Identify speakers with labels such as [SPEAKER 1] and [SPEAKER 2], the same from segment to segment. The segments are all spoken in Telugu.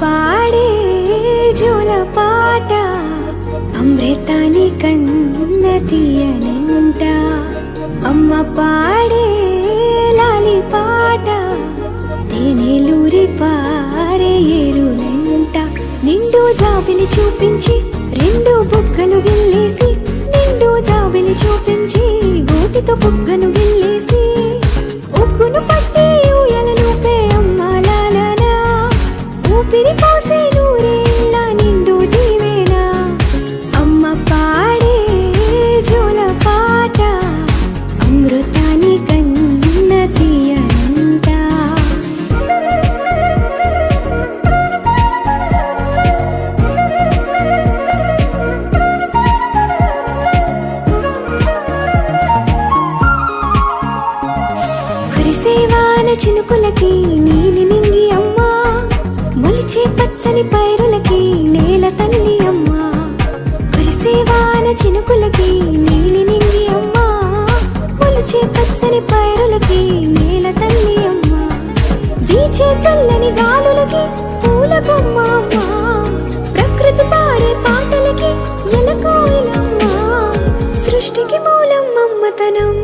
[SPEAKER 1] పాడే జోల పాట అమృతాని కన్న తీయనంట. అమ్మ పాడే లాలి పాట తేనెలూరి పారే ఏరులంట. నిండు జాబిలి చూపించి రెండు బుగ్గలు గిల్లేసి, నిండు జాబిలి చూపించి గోటితో బుగ్గను గిల్లేసి, ఉగ్గును పట్టి ఊయలను పే అమ్మాలనా, ఊపిరి పోసే నూరేళ్ళ నిండు దీవేనా. అమ్మ పాడే జోల పాట అమృతాని కన్న తీయనంట. కురిసేవాన చినుకులకి నీలి నింగి అమ్మా, మొలిచే పచ్చని పైరులకి నేల తల్లి అమ్మా. కురిసేవాన చినుకులకి నీలి నింగి అమ్మా, మొలిచే పచ్చని పైరులకి నేల తల్లి అమ్మా. వీచే చల్లని గాలులకి పూల బొమ్మ అమ్మా, ప్రకృతి పాడే పాటలకి ఎలకోయిలమ్మా. సృష్టికి మూలం మమ్మతనం,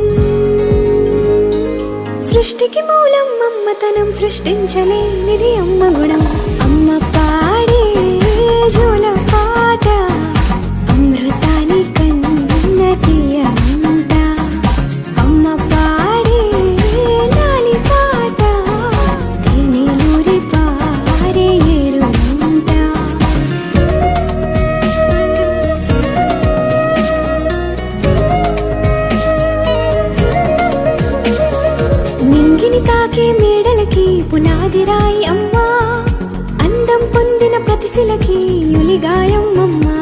[SPEAKER 1] సృష్టికి మూలం మమ్మతనం, సృష్టించలేనిది అమ్మ గుణం. అమ్మ పాడే జోల పాట అమృతాని కన్న తీయనంట. అమ్మ పాడే లాలి పాట తేనెలూరి పారే ఏరులంట. నింగిని తాకే మేడలకి పునాది రాయి అమ్మా, అందం పొందిన ప్రతిశిలకి యులిగాయం అమ్మా.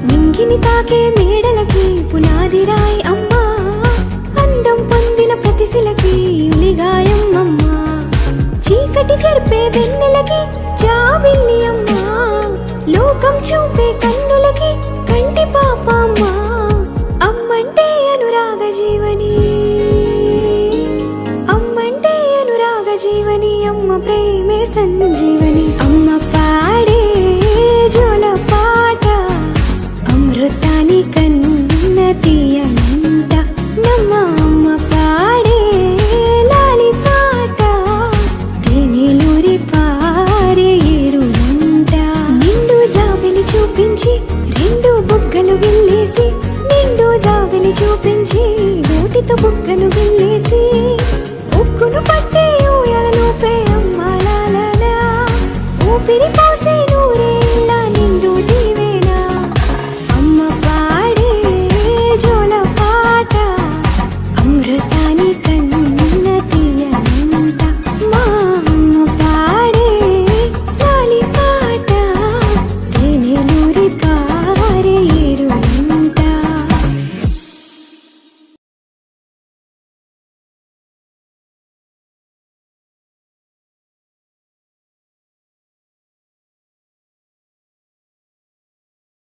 [SPEAKER 1] నింగిని తాకే మేడలకి పునాది రాయి అమ్మా, అందం పొందిన ప్రతిశిలకి యులిగాయం అమ్మా. చీకటి చెరిపే వెన్నెలకి జాబిల్లి అమ్మా, లోకం చూపే కన్నులకి కంటి పాప అమ్మా. అమ్మంటే అనురాగ జీవని, అమ్మంటే అనురాగ జీవని, అమ్మ ప్రేమే సంజీవని. అమ్మ పాడే జోల పాట అమృతాని కన్న తీయనంట. నమ్మ అమ్మ పాడే లాలి పాట తేనెలూరి పారే ఏరులంట. నిండు జాబిలి చూపించి రెండు బుగ్గలు గిల్లేసి, నిండు జాబిలి చూపించి గోటితో బుగ్గను గిల్లేసి, ఉగ్గును పట్టి ఊయలను పే అమ్మాలనా, ఊపిరి పోసే